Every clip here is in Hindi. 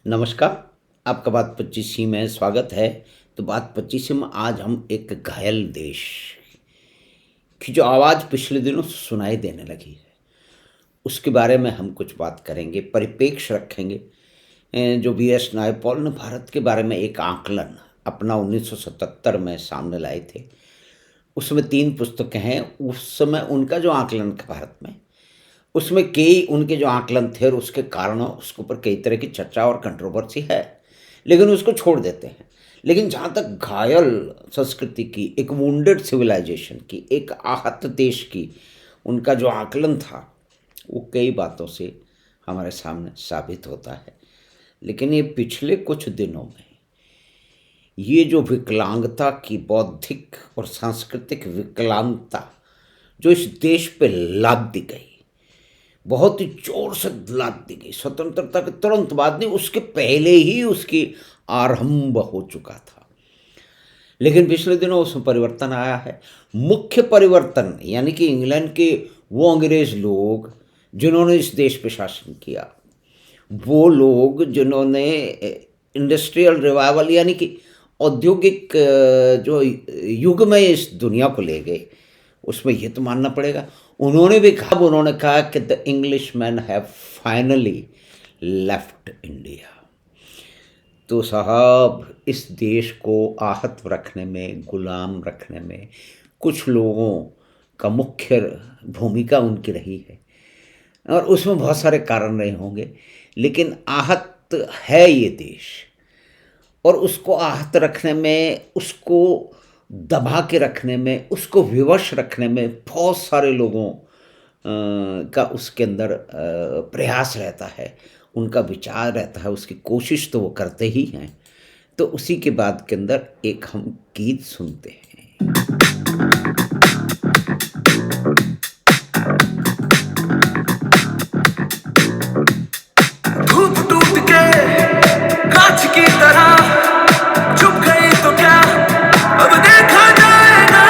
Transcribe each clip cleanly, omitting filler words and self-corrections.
नमस्कार, आपका बात 25 में स्वागत है। तो बात 25 में आज हम एक घायल देश की जो आवाज़ पिछले दिनों सुनाई देने लगी है, उसके बारे में हम कुछ बात करेंगे, परिप्रेक्ष्य रखेंगे। जो वी.एस. नायपॉल ने भारत के बारे में एक आकलन अपना 1977 में सामने लाए थे। उसमें 3 पुस्तकें हैं, उस समय उनका जो आकलन था भारत में, उसमें कई उनके जो आकलन थे और उसके कारणों उसके ऊपर कई तरह की चर्चा और कंट्रोवर्सी है, लेकिन उसको छोड़ देते हैं। लेकिन जहाँ तक घायल संस्कृति की, एक वुंडेड सिविलाइजेशन की, एक आहत देश की, उनका जो आकलन था, वो कई बातों से हमारे सामने साबित होता है। लेकिन ये पिछले कुछ दिनों में ये जो विकलांगता की, बौद्धिक और सांस्कृतिक विकलांगता जो इस देश पे लाद दी गई, बहुत ही जोर से लाद दी गई, स्वतंत्रता के तुरंत बाद नहीं, उसके पहले ही उसकी आरंभ हो चुका था। लेकिन पिछले दिनों उसमें परिवर्तन आया है। मुख्य परिवर्तन यानी कि इंग्लैंड के वो अंग्रेज लोग जिन्होंने इस देश पे शासन किया, वो लोग जिन्होंने इंडस्ट्रियल रिवाइवल यानी कि औद्योगिक जो युग में इस दुनिया को ले गए, उसमें ये तो मानना पड़ेगा उन्होंने कहा कि the English man have finally left India. तो साहब, इस देश को आहत रखने में, गुलाम रखने में कुछ लोगों का मुख्य भूमिका उनकी रही है, और उसमें बहुत सारे कारण रहे होंगे, लेकिन आहत है ये देश। और उसको आहत रखने में, उसको दबा के रखने में, उसको विवश रखने में बहुत सारे लोगों का उसके अंदर प्रयास रहता है, उनका विचार रहता है, उसकी कोशिश तो वो करते ही हैं। तो उसी के बाद के अंदर एक हम गीत सुनते हैं। धूप टूट के कांच की तरह चुप गई तो क्या, अब देखा जाएगा।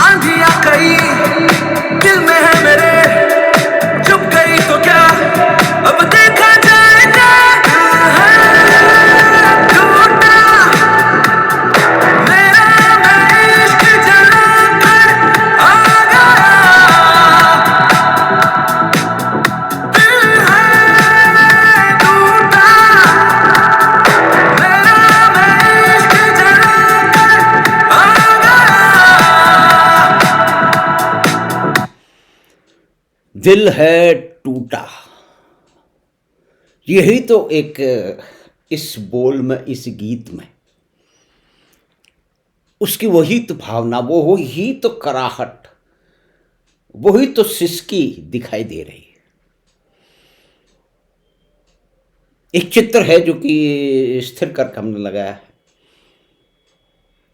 आंधियां कई दिल में है मेरे, चुप गई तो क्या, अब देखा जाएगा। टूटा मेरा मैं इश्क जला कर आ गया, दिल है टूटा मेरा मैं इश्क जला कर आ गया। दिल है टूटा, यही तो एक इस बोल में, इस गीत में उसकी वही तो भावना, वो ही तो कराहट, वही तो सिसकी दिखाई दे रही है। एक चित्र है जो कि स्थिर करके हमने लगाया है।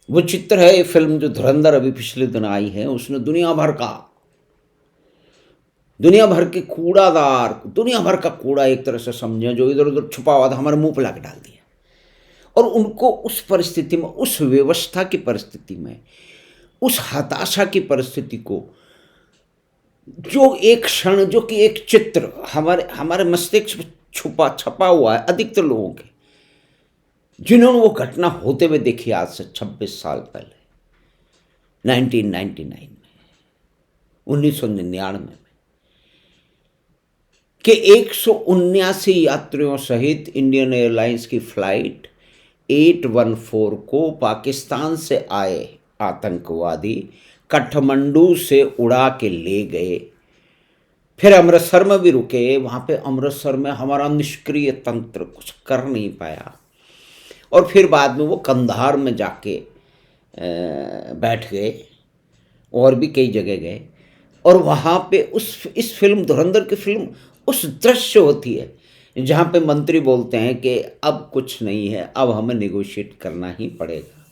वो चित्र है, एक फिल्म जो धुरंधर अभी पिछले दिन आई है, उसने दुनिया भर के कूड़ादार, दुनिया भर का कूड़ा एक तरह से समझें जो इधर उधर छुपा हुआ था, हमारे मुंह पे लाके डाल दिया। और उनको उस परिस्थिति में, उस व्यवस्था की परिस्थिति में, उस हताशा की परिस्थिति को, जो एक क्षण, जो कि एक चित्र हमारे हमारे मस्तिष्क में छपा हुआ है अधिकतर लोगों के, जिन्होंने वो घटना होते हुए देखी आज से 26 साल पहले, 1999 में, 1999 में, कि 179 यात्रियों सहित इंडियन एयरलाइंस की फ्लाइट 814 को पाकिस्तान से आए आतंकवादी काठमांडू से उड़ा के ले गए। फिर अमृतसर में भी रुके। वहाँ पे अमृतसर में हमारा निष्क्रिय तंत्र कुछ कर नहीं पाया, और फिर बाद में वो कंधार में जाके बैठ गए, और भी कई जगह गए। और वहाँ पे इस फिल्म, धुरंधर की फिल्म, उस दृश्य होती है जहाँ पे मंत्री बोलते हैं कि अब कुछ नहीं है, अब हमें नेगोशिएट करना ही पड़ेगा।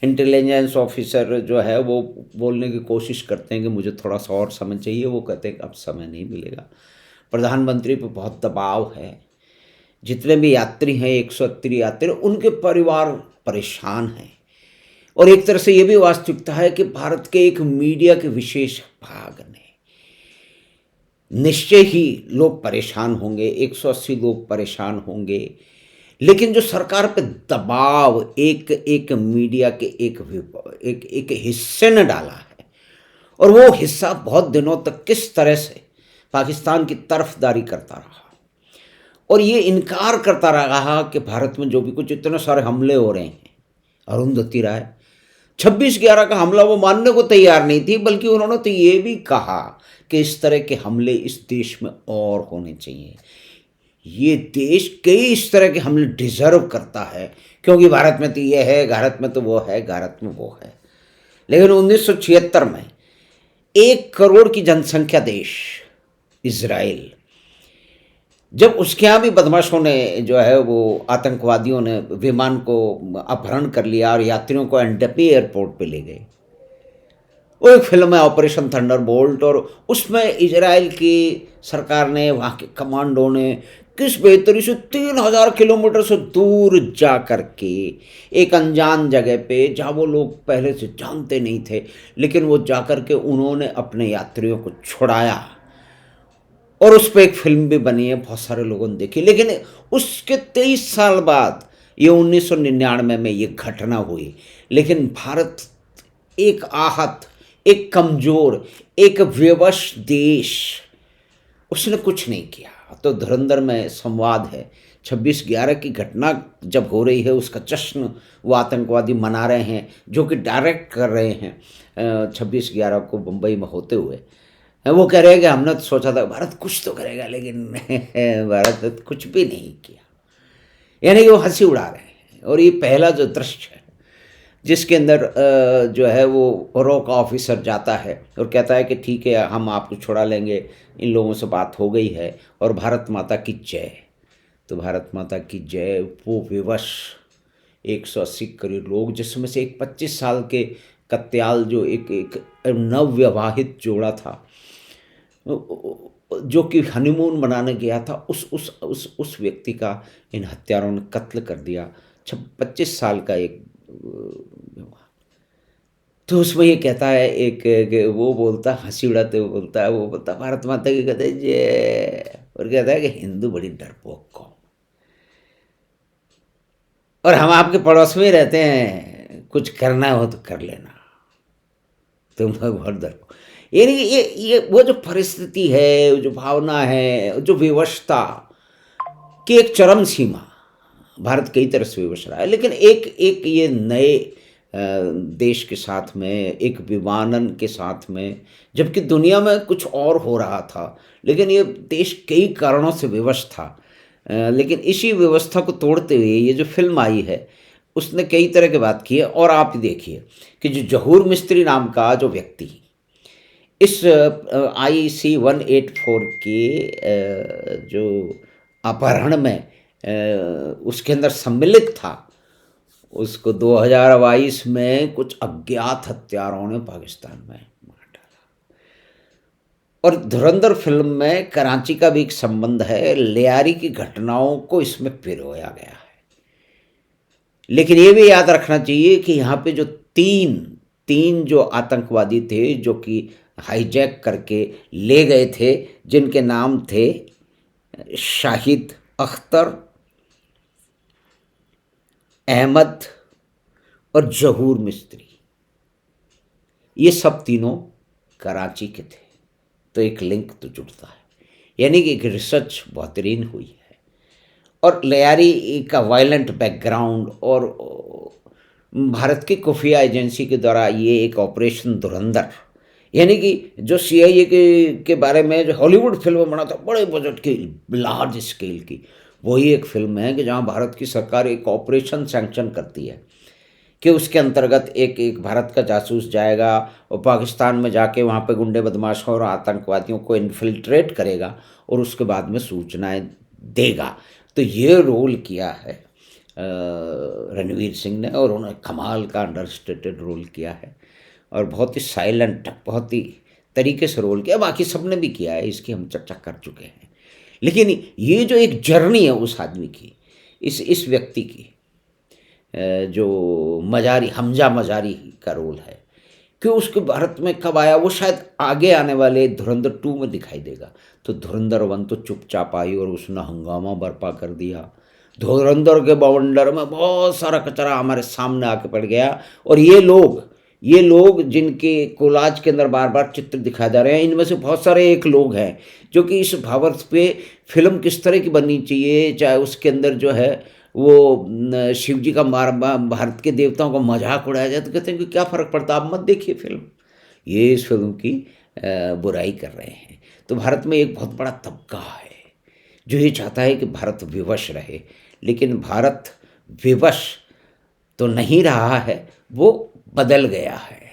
इंटेलिजेंस ऑफिसर जो है वो बोलने की कोशिश करते हैं कि मुझे थोड़ा सा और समय चाहिए, वो कहते हैं कि अब समय नहीं मिलेगा। प्रधानमंत्री पे बहुत दबाव है। जितने भी यात्री हैं, 178 यात्री, उनके परिवार परेशान हैं। और एक तरह से ये भी वास्तविकता है कि भारत के एक मीडिया के विशेष भाग ने निश्चय ही लोग परेशान होंगे, 180 लोग परेशान होंगे, लेकिन जो सरकार पे दबाव एक एक मीडिया के एक हिस्से ने डाला है, और वो हिस्सा बहुत दिनों तक किस तरह से पाकिस्तान की तरफदारी करता रहा और ये इनकार करता रहा कि भारत में जो भी कुछ इतने सारे हमले हो रहे हैं। अरुंधति राय 26/11 का हमला वो मानने को तैयार नहीं थी, बल्कि उन्होंने तो ये भी कहा कि इस तरह के हमले इस देश में और होने चाहिए। ये देश कई इस तरह के हमले डिजर्व करता है, क्योंकि भारत में तो ये है, भारत में तो वो है, भारत में वो है। लेकिन 1976 में 1 करोड़ की जनसंख्या देश इजराइल, जब उसके यहाँ भी बदमाशों ने जो है वो आतंकवादियों ने विमान को अपहरण कर लिया और यात्रियों को एंटेपी एयरपोर्ट पे ले गए। वो एक फिल्म है ऑपरेशन थंडरबोल्ट, और उसमें इजराइल की सरकार ने, वहाँ के कमांडो ने किस बेहतरी से 3000 किलोमीटर से दूर जा कर के एक अनजान जगह पे, जहाँ वो लोग पहले से जानते नहीं थे, लेकिन वो जा कर के उन्होंने अपने यात्रियों को छुड़ाया, और उस पर एक फिल्म भी बनी है, बहुत सारे लोगों ने देखी। लेकिन उसके 23 साल बाद ये 1999 में ये घटना हुई, लेकिन भारत एक आहत, एक कमज़ोर, एक विवश देश, उसने कुछ नहीं किया। तो धुरंधर में संवाद है, 26/11 की घटना जब हो रही है, उसका जश्न वो आतंकवादी मना रहे हैं, जो कि डायरेक्ट कर रहे हैं 26/11 को मुंबई में होते हुए। वो कह रहे हैं कि हमने तो सोचा था भारत कुछ तो करेगा, लेकिन भारत ने कुछ भी नहीं किया, यानी कि वो हंसी उड़ा रहे हैं। और ये पहला जो दृश्य है, जिसके अंदर जो है वो रॉ का ऑफिसर जाता है और कहता है कि ठीक है, हम आपको छुड़ा लेंगे, इन लोगों से बात हो गई है, और भारत माता की जय। तो भारत माता की जय, वो विवश 180 करोड़ लोग, जिसमें से एक 25 साल के कत्याल जो एक नवविवाहित जोड़ा था, जो कि हनीमून मनाने गया था, उस व्यक्ति का इन हत्यारों ने कत्ल कर दिया। 25 साल का एक। तो उसमें ये कहता है एक वो बोलता, हंसी उड़ाते हुए बोलता है, वो बोलता भारत माता की कहते हैं जय, और कहता है कि हिंदू बड़ी डरपोक कौम, और हम आपके पड़ोस में रहते हैं, कुछ करना हो तो कर लेना, तुम लोग बहुत डरपोक। यानी ये वो जो परिस्थिति है, जो भावना है, जो विवशता की एक चरम सीमा, भारत कई तरह से विवश रहा है, लेकिन एक ये नए देश के साथ में, एक विमानन के साथ में, जबकि दुनिया में कुछ और हो रहा था, लेकिन ये देश कई कारणों से विवश था। लेकिन इसी व्यवस्था को तोड़ते हुए ये जो फिल्म आई है, उसने कई तरह की बात की है। और आप देखिए कि जो जहूर मिस्त्री नाम का जो व्यक्ति इस IC 184 के जो अपहरण में उसके अंदर सम्मिलित था, उसको 2022 में कुछ अज्ञात हत्यारों ने पाकिस्तान में मार डाला। और धुरंधर फिल्म में कराची का भी एक संबंध है, लियारी की घटनाओं को इसमें पिरोया गया है। लेकिन ये भी याद रखना चाहिए कि यहाँ पे जो तीन जो आतंकवादी थे, जो कि हाईजैक करके ले गए थे, जिनके नाम थे शाहिद अख्तर, अहमद और जहूर मिस्त्री, ये सब तीनों कराची के थे। तो एक लिंक तो जुड़ता है, यानी कि एक रिसर्च बेहतरीन हुई है। और लियारी का वायलेंट बैकग्राउंड, और भारत की खुफिया एजेंसी के द्वारा ये एक ऑपरेशन धुरंधर, यानी कि जो CIA के बारे में जो हॉलीवुड फिल्म बना था, बड़े बजट की, लार्ज स्केल की, वही एक फिल्म है कि जहाँ भारत की सरकार एक ऑपरेशन सैंक्शन करती है कि उसके अंतर्गत एक भारत का जासूस जाएगा और पाकिस्तान में जाके वहाँ पे गुंडे बदमाशों और आतंकवादियों को इन्फिल्ट्रेट करेगा और उसके बाद में सूचनाएं देगा। तो ये रोल किया है रणवीर सिंह ने, और उन्होंने कमाल का अंडरस्टेटेड रोल किया है, और बहुत ही साइलेंट, बहुत ही तरीके से रोल किया। बाकी सब ने भी किया है, इसकी हम चर्चा कर चुके हैं। लेकिन ये जो एक जर्नी है उस आदमी की, इस व्यक्ति की, जो मजारी हमजा मजारी का रोल है, कि उसके भारत में कब आया वो शायद आगे आने वाले धुरंधर 2 में दिखाई देगा। तो धुरंधर 1 तो चुपचाप आई और उसने हंगामा बर्पा कर दिया। धुरंधर के बवंडर में बहुत सारा कचरा हमारे सामने आके पड़ गया, और ये लोग जिनके कोलाज के अंदर बार बार चित्र दिखाए जा रहे हैं, इनमें से बहुत सारे एक लोग हैं जो कि इस भावार्थ पे फिल्म किस तरह की बननी चाहिए, चाहे उसके अंदर जो है वो शिव जी का भारत के देवताओं का मजाक उड़ाया जाए, तो कहते हैं कि क्या फ़र्क पड़ता, आप मत देखिए फिल्म। ये इस फिल्म की बुराई कर रहे हैं। तो भारत में एक बहुत बड़ा तबका है जो ये चाहता है कि भारत विवश रहे, लेकिन भारत विवश तो नहीं रहा है, वो बदल गया है।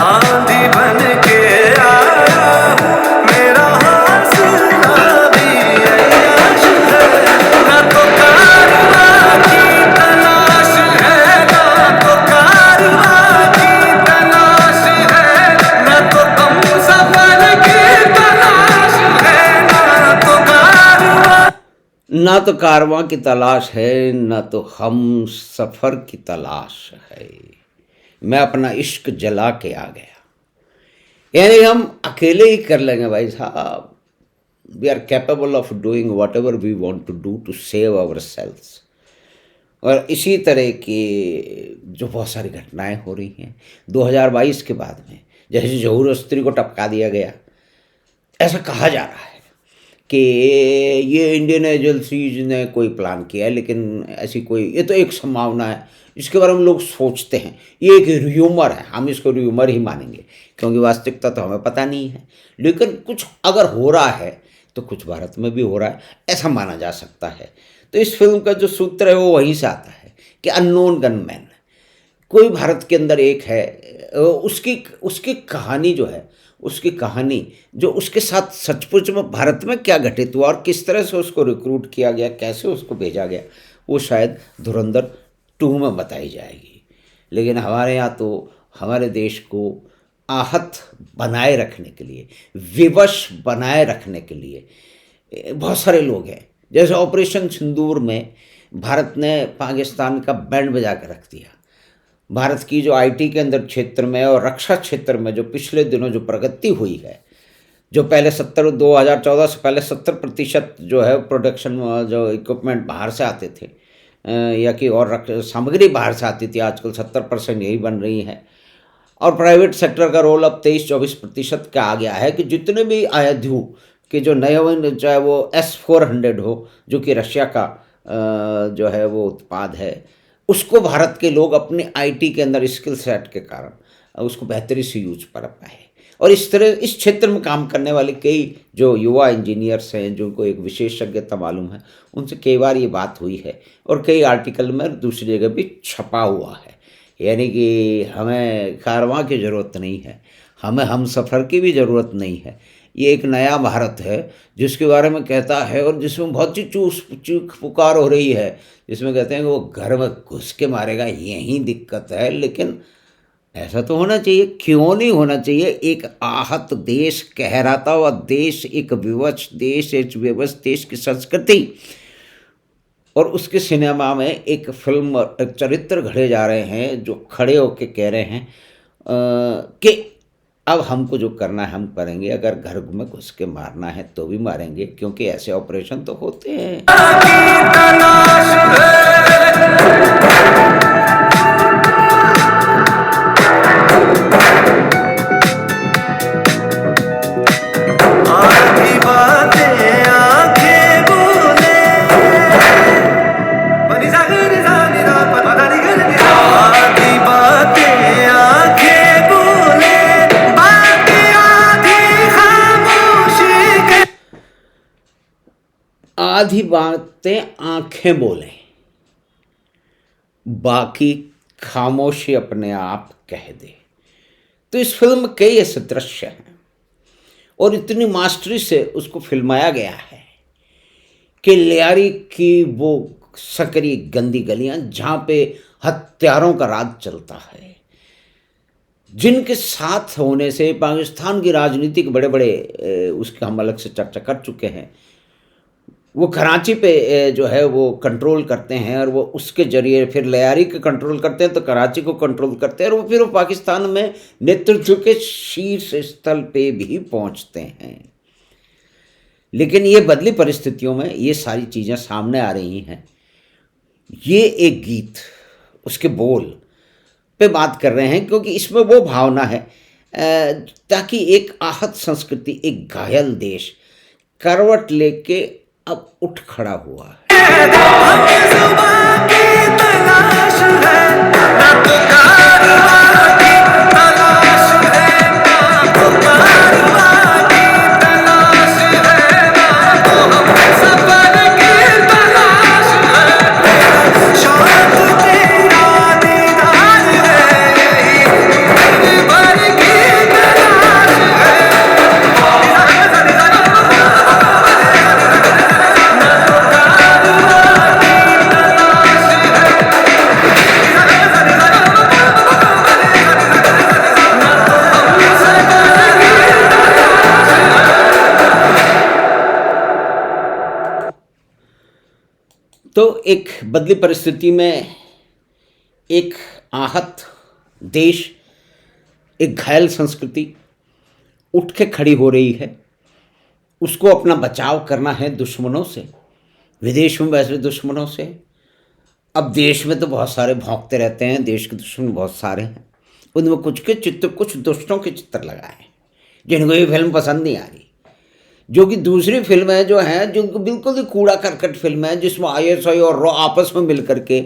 आंधी बन के आया मेरा हौसला भी अय्याश है, ना तो कारवां की तलाश है, ना तो कारवां की तलाश है, ना तो हम सफर की तलाश है, ना तो कारवां की तलाश है, ना तो हम सफ़र की तलाश है। मैं अपना इश्क जला के आ गया, यानी हम अकेले ही कर लेंगे भाई साहब। We are capable of doing whatever we want to do to save our sales. और इसी तरह की जो बहुत सारी घटनाएं हो रही हैं 2022 के बाद में, जैसे ज़हूर स्त्री को टपका दिया गया, ऐसा कहा जा रहा है कि ये इंडियन एजेंसीज ने कोई प्लान किया है, लेकिन ऐसी कोई, ये तो एक संभावना है, इसके बारे में लोग सोचते हैं, ये एक र्यूमर है, हम इसको र्यूमर ही मानेंगे क्योंकि वास्तविकता तो हमें पता नहीं है। लेकिन कुछ अगर हो रहा है तो कुछ भारत में भी हो रहा है, ऐसा माना जा सकता है। तो इस फिल्म का जो सूत्र है वो वहीं से आता है कि अननोन गनमैन कोई भारत के अंदर एक है, उसकी कहानी जो है, उसकी कहानी जो उसके साथ सचमुच में भारत में क्या घटित हुआ और किस तरह से उसको रिक्रूट किया गया, कैसे उसको भेजा गया, वो शायद धुरंधर 2 में बताई जाएगी। लेकिन हमारे यहाँ तो हमारे देश को आहत बनाए रखने के लिए, विवश बनाए रखने के लिए बहुत सारे लोग हैं। जैसे ऑपरेशन सिंदूर में भारत ने पाकिस्तान का बैंड बजा कर रख दिया। भारत की जो आईटी के अंदर क्षेत्र में और रक्षा क्षेत्र में जो पिछले दिनों जो प्रगति हुई है, जो पहले 2014 से पहले 70% जो है प्रोडक्शन जो इक्विपमेंट बाहर से आते थे या कि और सामग्री बाहर से आती थी, आजकल 70% यही बन रही है। और प्राइवेट सेक्टर का रोल अब 23-24% का आ गया है कि जितने भी आयुधों के जो नए, चाहे वो S-400 हो जो कि रशिया का जो है वो उत्पाद है, उसको भारत के लोग अपने आईटी के अंदर स्किल सेट के कारण उसको बेहतरी से यूज कर पाए। और इस तरह इस क्षेत्र में काम करने वाले कई जो युवा इंजीनियर्स हैं, जिनको एक विशेषज्ञता मालूम है, उनसे कई बार ये बात हुई है और कई आर्टिकल में दूसरी जगह भी छपा हुआ है। यानी कि हमें कारवां की ज़रूरत नहीं है, हमें हम सफ़र की भी ज़रूरत नहीं है। ये एक नया भारत है जिसके बारे में कहता है और जिसमें बहुत सी चीख पुकार हो रही है, जिसमें कहते हैं कि वो घर में घुस के मारेगा, यही दिक्कत है। लेकिन ऐसा तो होना चाहिए, क्यों नहीं होना चाहिए? एक आहत देश, कहराता हुआ देश, एक विवश देश, एक विवश देश की संस्कृति और उसके सिनेमा में एक फिल्म चरित्र घड़े जा रहे हैं जो खड़े होके कह रहे हैं कि अब हमको जो करना है हम करेंगे, अगर घर में घुस के मारना है तो भी मारेंगे, क्योंकि ऐसे ऑपरेशन तो होते हैं। आधी बातें आंखें बोलें, बाकी खामोशी अपने आप कह दे। तो इस फिल्म में कई ऐसे दृश्य हैं और इतनी मास्टरी से उसको फिल्माया गया है कि लियारी की वो सकरी गंदी गलियां जहां पे हत्यारों का राज चलता है, जिनके साथ होने से पाकिस्तान की राजनीति के बड़े बड़े उसके हम अलग से चर्चा कर चुके हैं, वो कराची पे जो है वो कंट्रोल करते हैं, और वो उसके ज़रिए फिर लियारी के कंट्रोल करते हैं, तो कराची को कंट्रोल करते हैं, और वो फिर वो पाकिस्तान में नेतृत्व के शीर्ष स्थल पे भी पहुंचते हैं। लेकिन ये बदली परिस्थितियों में ये सारी चीज़ें सामने आ रही हैं। ये एक गीत, उसके बोल पे बात कर रहे हैं, क्योंकि इसमें वो भावना है ताकि एक आहत संस्कृति, एक घायल देश करवट लेके अब उठ खड़ा हुआ है। हमें जुबान की तलाश है, ना तो कारवां की तलाश है, ना तो कारवां की तलाश है, ना तो हम सफर की तलाश है। शांत तेरा दीदार है, यही भर की तलाश तो एक बदली परिस्थिति में एक आहत देश, एक घायल संस्कृति उठ के खड़ी हो रही है। उसको अपना बचाव करना है दुश्मनों से, विदेश में वैसे दुश्मनों से। अब देश में तो बहुत सारे भौंकते रहते हैं, देश के दुश्मन बहुत सारे हैं, उनमें कुछ के चित्र, कुछ दुष्टों के चित्र लगाए हैं जिनको ये फिल्म पसंद नहीं आ रही। जो कि दूसरी फिल्म है जो है, जो बिल्कुल ही कूड़ा करकट फिल्म है, जिसमें आईएसआई और रॉ आपस में मिल करके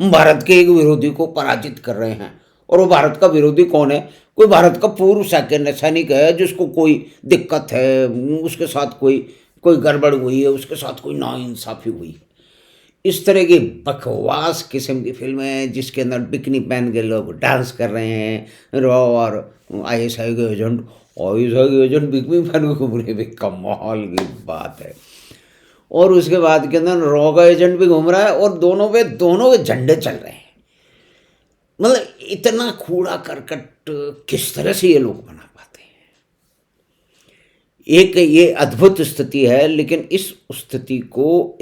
भारत के एक विरोधी को पराजित कर रहे हैं। और वो भारत का विरोधी कौन है? कोई भारत का पूर्व सैनिक है जिसको कोई दिक्कत है, उसके साथ कोई गड़बड़ हुई है, उसके साथ कोई नाइंसाफ़ी हुई। इस तरह की बकवास किस्म की फिल्में हैं जिसके अंदर बिकनी पहन के लोग डांस कर रहे हैं, रॉ और आईएसआई के एजेंट बिकनी पहन के घूम रहे हैं, कमाल की बात है। और उसके बाद के अंदर रॉ का एजेंट भी घूम रहा है, और दोनों के झंडे चल रहे हैं। मतलब इतना कूड़ा करकट किस तरह से ये लोग बना पाते हैं? एक ये अद्भुत स्थिति है, लेकिन इस स्थिति को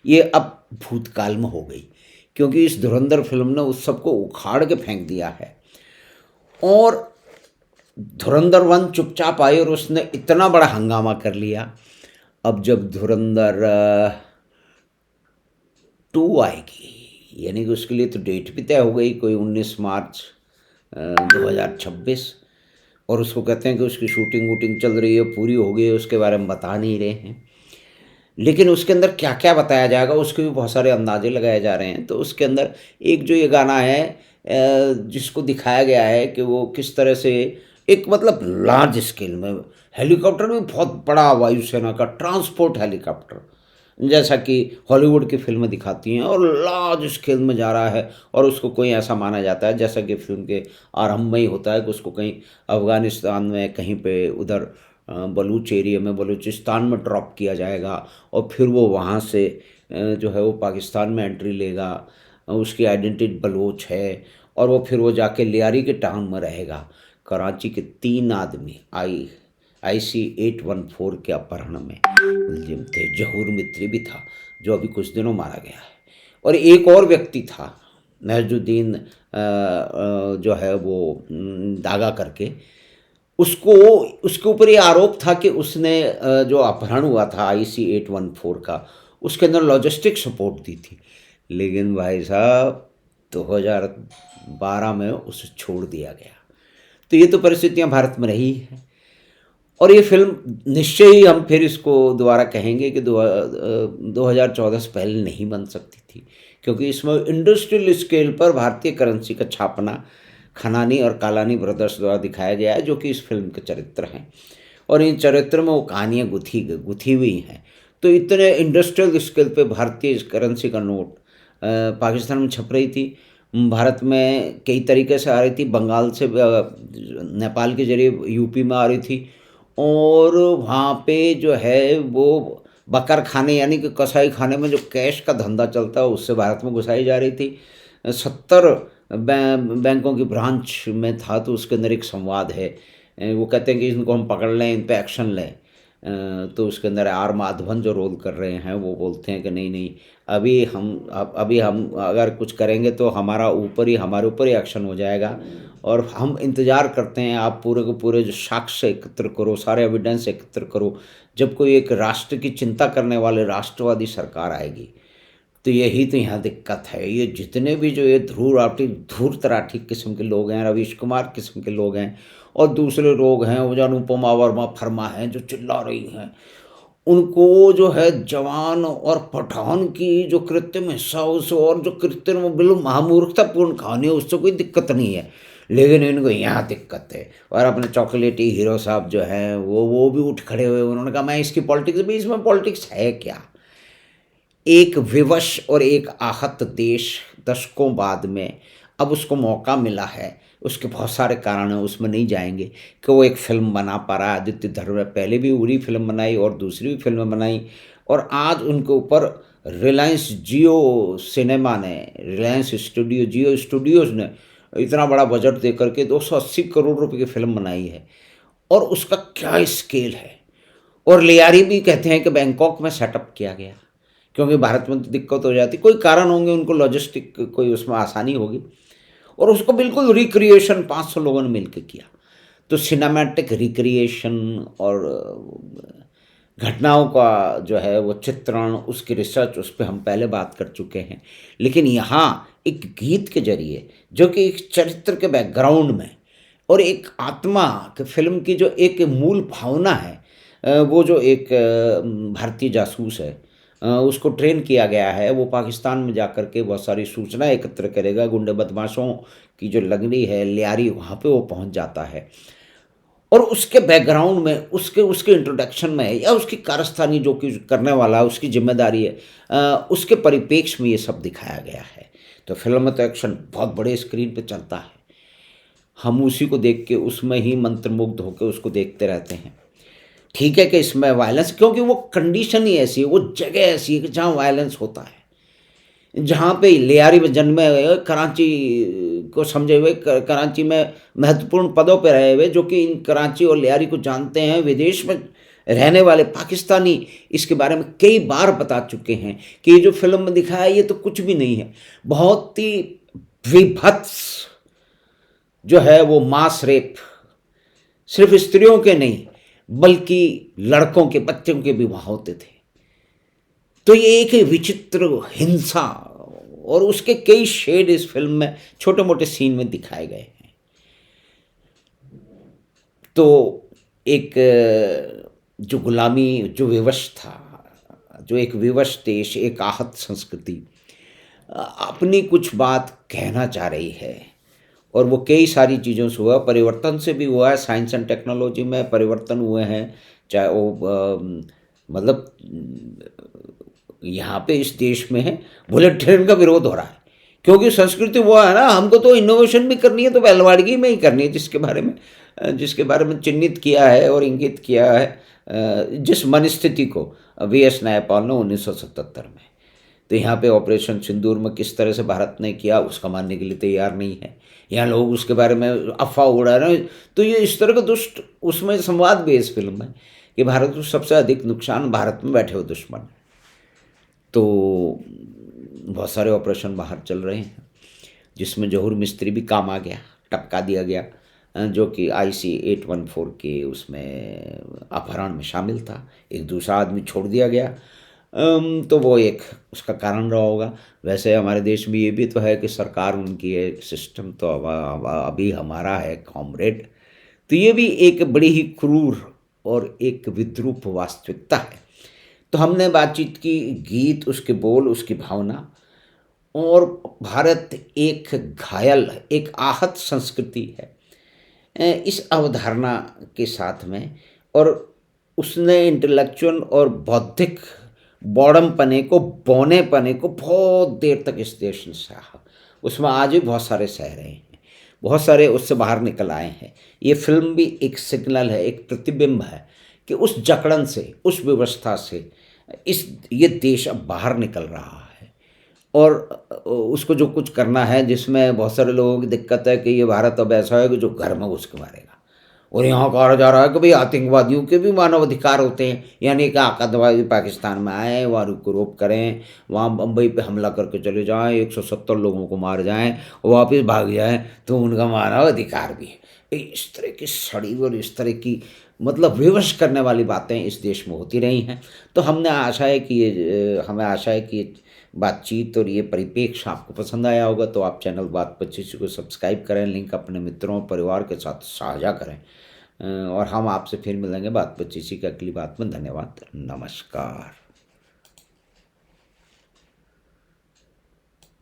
ये अब भूतकाल में हो गई, क्योंकि इस धुरंधर फिल्म ने उस सबको उखाड़ के फेंक दिया है। और धुरंधर 1 चुपचाप आई और उसने इतना बड़ा हंगामा कर लिया। अब जब धुरंधर 2 आएगी, यानी कि उसके लिए तो डेट भी तय हो गई, कोई 19 मार्च 2026, और उसको कहते हैं कि उसकी शूटिंग चल रही है, पूरी हो गई है, उसके बारे में बता नहीं रहे हैं। लेकिन उसके अंदर क्या क्या बताया जाएगा उसके भी बहुत सारे अंदाजे लगाए जा रहे हैं। तो उसके अंदर एक जो ये गाना है जिसको दिखाया गया है कि वो किस तरह से एक मतलब लार्ज स्केल में हेलीकॉप्टर भी बहुत बड़ा, वायुसेना का ट्रांसपोर्ट हेलीकॉप्टर, जैसा कि हॉलीवुड की फिल्में दिखाती हैं, और लार्ज स्केल में जा रहा है। और उसको कोई ऐसा माना जाता है, जैसा कि फिल्म के आरंभ में ही होता है, कि उसको कहीं अफ़गानिस्तान में कहीं पे उधर बलूच एरिया में, बलूचिस्तान में ड्रॉप किया जाएगा, और फिर वो वहाँ से जो है वो पाकिस्तान में एंट्री लेगा। उसकी आइडेंटिटी बलूच है, और वो फिर वो जाके लियारी के टाउन में रहेगा। कराची के 3 आदमी IC 814 के अपहरण में मुलजिम थे। जहूर मित्री भी था जो अभी कुछ दिनों मारा गया है, और एक और व्यक्ति था महजुद्दीन जो है वो दागा करके, उसके ऊपर ये आरोप था कि उसने जो अपहरण हुआ था IC 814 का, उसके अंदर लॉजिस्टिक सपोर्ट दी थी। लेकिन भाई साहब 2012 में उसे छोड़ दिया गया। तो ये तो परिस्थितियां भारत में रही है। और ये फिल्म निश्चय ही हम फिर इसको दोबारा कहेंगे कि 2014 से पहले नहीं बन सकती थी, क्योंकि इसमें इंडस्ट्रियल स्केल पर भारतीय करेंसी का छापना खनानी और कालानी ब्रदर्स द्वारा दिखाया गया है, जो कि इस फिल्म के चरित्र हैं। और इन चरित्र में वो कहानियाँ गुथी हुई हैं। तो इतने इंडस्ट्रियल स्केल पे भारतीय करेंसी का नोट पाकिस्तान में छप रही थी, भारत में कई तरीके से आ रही थी, बंगाल से नेपाल के जरिए यूपी में आ रही थी, और वहाँ पे जो है वो बकर खाने यानी कि कसाई खाने में जो कैश का धंधा चलता है उससे भारत में घुसाई जा रही थी। 70 बैंकों की ब्रांच में था। तो उसके अंदर एक संवाद है, वो कहते हैं कि इनको हम पकड़ लें, इन पे एक्शन लें, तो उसके अंदर आर माधवन जो रोल कर रहे हैं वो बोलते हैं कि नहीं नहीं, अभी हम अगर कुछ करेंगे तो हमारे ऊपर ही एक्शन हो जाएगा, और हम इंतज़ार करते हैं आप पूरे के पूरे जो साक्ष्य एकत्र करो, सारे एविडेंस एकत्र करो, जब कोई एक राष्ट्र की चिंता करने वाले राष्ट्रवादी सरकार आएगी। तो यही तो यहाँ दिक्कत है। ये जितने भी जो ये धूर तराठी किस्म के लोग हैं, रवीश कुमार किस्म के लोग हैं, और दूसरे लोग हैं वो जो अनुपमा वर्मा फर्मा हैं जो चिल्ला रही हैं, उनको जो है जवान और पठान की जो कृत्रिम हिस्सा उस और जो कृत्रिम बिल्कुल महामूर्खतापूर्ण कहानी है उससे कोई दिक्कत नहीं है, लेकिन इनको यहाँ दिक्कत है। और अपने चॉकलेटी हीरो साहब जो हैं वो भी उठ खड़े हुए, उन्होंने कहा मैं इसकी पॉलिटिक्स भी, इसमें पॉलिटिक्स है क्या? एक विवश और एक आहत देश दशकों बाद में अब उसको मौका मिला है, उसके बहुत सारे कारण हैं, उसमें नहीं जाएंगे कि वो एक फ़िल्म बना पा रहा है। आदित्य धर ने पहले भी उरी फिल्म बनाई और दूसरी भी फिल्म बनाई, और आज उनके ऊपर रिलायंस जियो सिनेमा ने, जियो स्टूडियोज़ ने इतना बड़ा बजट दे करके 280 करोड़ रुपए की फिल्म बनाई है, और उसका क्या स्केल है। और लियारी भी कहते हैं कि बैंकॉक में सेटअप किया गया, क्योंकि भारत में तो दिक्कत हो जाती, कोई कारण होंगे उनको, लॉजिस्टिक कोई उसमें आसानी होगी, और उसको बिल्कुल रिक्रिएशन 500 लोगों ने मिलकर किया। तो सिनेमैटिक रिक्रिएशन और घटनाओं का जो है वो चित्रण, उसकी रिसर्च, उस पर हम पहले बात कर चुके हैं। लेकिन यहाँ एक गीत के जरिए जो कि एक चरित्र के बैकग्राउंड में और एक आत्मा के फिल्म की जो एक मूल भावना है, वो जो एक भारतीय जासूस है, उसको ट्रेन किया गया है, वो पाकिस्तान में जाकर के बहुत सारी सूचना एकत्र करेगा, गुंडे बदमाशों की जो लगनी है लियारी, वहाँ पे वो पहुँच जाता है, और उसके बैकग्राउंड में उसके इंट्रोडक्शन में या उसकी कारस्तानी जो कि करने वाला है, उसकी जिम्मेदारी है, उसके परिप्रेक्ष्य में ये सब दिखाया गया है। तो फिल्म में तो एक्शन बहुत बड़े स्क्रीन पे चलता है, हम उसी को देख के उसमें ही मंत्रमुग्ध होकर उसको देखते रहते हैं। ठीक है कि इसमें वायलेंस, क्योंकि वो कंडीशन ही ऐसी है, वो जगह ऐसी है कि जहाँ वायलेंस होता है, जहाँ पे लियारी में जन्मे हुए, कराची को समझे हुए, कराची में महत्वपूर्ण पदों पर रहे हुए, जो कि इन कराची और लियारी को जानते हैं, विदेश में रहने वाले पाकिस्तानी इसके बारे में कई बार बता चुके हैं कि ये जो फिल्म में दिखाया ये तो कुछ भी नहीं है, बहुत ही विभत्स जो है वो मास रेप, सिर्फ स्त्रियों के नहीं बल्कि लड़कों के, बच्चों के भी वहाँ होते थे। तो ये एक विचित्र हिंसा और उसके कई शेड इस फिल्म में छोटे मोटे सीन में दिखाए गए हैं। तो एक जो गुलामी, जो विवश था, जो एक विवश देश, एक आहत संस्कृति अपनी कुछ बात कहना चाह रही है, और वो कई सारी चीज़ों से हुआ, परिवर्तन से भी हुआ है, साइंस एंड टेक्नोलॉजी में परिवर्तन हुए हैं, चाहे वो मतलब यहाँ पे इस देश में है बुलेट ट्रेन का विरोध हो रहा है, क्योंकि संस्कृति वो है ना, हमको तो इनोवेशन भी करनी है तो बैलगाड़ी में ही करनी है, जिसके बारे में चिन्हित किया है और इंगित किया है जिस मनस्थिति को वी.एस. नायपॉल ने 1977 में। तो यहाँ पे ऑपरेशन सिंदूर में किस तरह से भारत ने किया उसका मानने के लिए तैयार नहीं है, यहाँ लोग उसके बारे में अफवाह उड़ा रहे हैं। तो ये इस तरह का दुष्ट उसमें संवाद भी इस फिल्म में कि भारत को सबसे अधिक नुकसान भारत में बैठे हुए दुश्मन है। तो बहुत सारे ऑपरेशन बाहर चल रहे हैं, जिसमें जहूर मिस्त्री भी काम आ गया, टपका दिया गया, जो कि IC 814 के उसमें अपहरण में शामिल था, एक दूसरा आदमी छोड़ दिया गया। तो वो एक उसका कारण रहा होगा। वैसे हमारे देश में ये भी तो है कि सरकार उनकी है, सिस्टम तो अभी हमारा है कॉमरेड। तो ये भी एक बड़ी ही क्रूर और एक विद्रूप वास्तविकता है। तो हमने बातचीत की गीत, उसके बोल, उसकी भावना, और भारत एक घायल, एक आहत संस्कृति है इस अवधारणा के साथ में, और उसने इंटेलेक्चुअल और बौद्धिक बौड़म पने को, बौने पने को बहुत देर तक इस देश ने सहा। उसमें आज भी बहुत सारे सह रहे हैं, बहुत सारे उससे बाहर निकल आए हैं। ये फिल्म भी एक सिग्नल है, एक प्रतिबिंब है कि उस जकड़न से, उस व्यवस्था से ये देश अब बाहर निकल रहा है, और उसको जो कुछ करना है, जिसमें बहुत सारे लोगों की दिक्कत है कि ये भारत अब ऐसा है कि जो घर में घुस के मारेगा, और यहाँ कहा जा रहा है कि भाई आतंकवादियों के भी मानव अधिकार होते हैं, यानी कि आतंकवादी पाकिस्तान में आए, वहाँ को रोक करें, वहाँ बम्बई पे हमला करके चले जाएं, 170 लोगों को मार जाएं और वापस भाग जाएं, तो उनका मानव अधिकार भी है। इस तरह की सड़ी और इस तरह की मतलब विवश करने वाली बातें इस देश में होती रही हैं। तो हमें आशा है कि ये बातचीत और ये परिप्रेक्ष्य आपको पसंद आया होगा। तो आप चैनल बात 25 को सब्सक्राइब करें, लिंक अपने मित्रों परिवार के साथ साझा करें, और हम आपसे फिर मिलेंगे बात 25 की अगली बात में। धन्यवाद, नमस्कार।